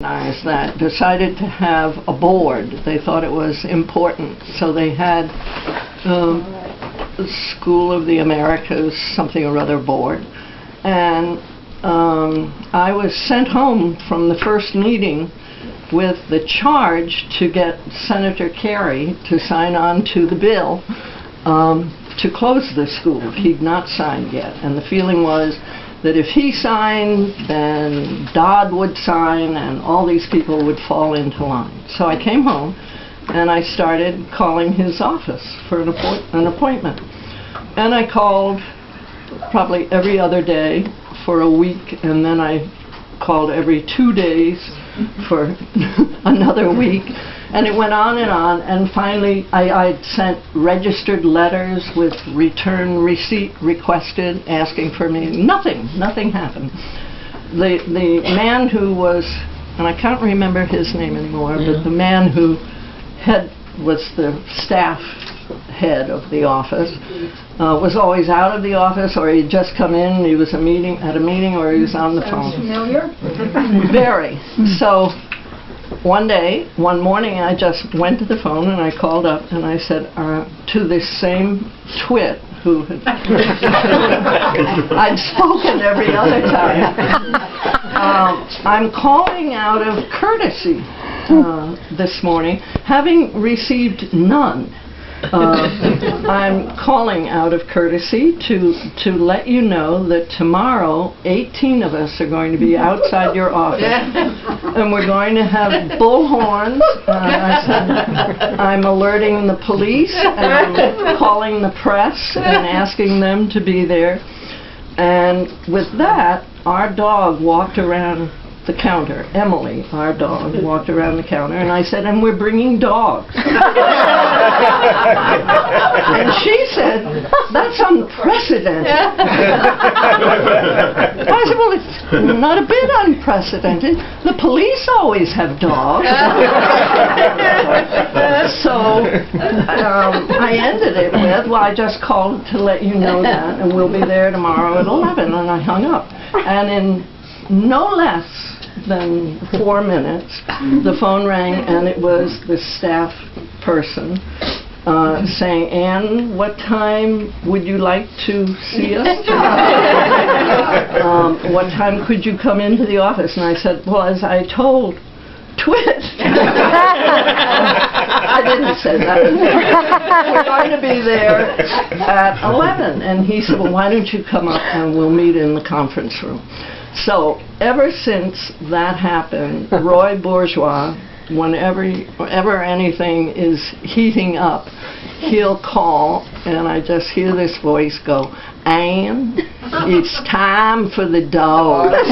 that decided to have a board. They thought it was important. So they had School of the Americas, something or other board. And I was sent home from the first meeting with the charge to get Senator Kerry to sign on to the bill to close the school. He'd not signed yet. And the feeling was that if he signed, then Dodd would sign, and all these people would fall into line. So I came home, and I started calling his office for an appointment. And I called probably every other day for a week, and then I called every 2 days for another week. And it went on, and finally I sent registered letters with return receipt requested, asking for me. Nothing happened. The man who was, and I can't remember his name anymore, but the man who was the staff head of the office, was always out of the office, or he'd just come in, he was at a meeting, or he was on the phone. Familiar? Very. So one morning, I just went to the phone and I called up and I said to this same twit who had I'd spoken every other time, I'm calling out of courtesy this morning, having received none. I'm calling out of courtesy to let you know that tomorrow 18 of us are going to be outside your office, and we're going to have bullhorns. I said, I'm alerting the police, and I'm calling the press and asking them to be there. And with that, our dog walked around the counter. Emily, our dog, walked around the counter, and I said, and we're bringing dogs. And she said, that's unprecedented. I said, well, it's not a bit unprecedented. The police always have dogs. So I ended it with, well, I just called to let you know that, and we'll be there tomorrow at 11, and I hung up. And in no less than 4 minutes, the phone rang, and it was the staff person saying, Ann, what time would you like to see us? What time could you come into the office? And I said, well, as I told Twit. I didn't say that. We're going to be there at 11. And he said, well, why don't you come up and we'll meet in the conference room. So ever since that happened, Roy Bourgeois, whenever anything is heating up, he'll call, and I just hear this voice go, Ann, it's time for the dogs.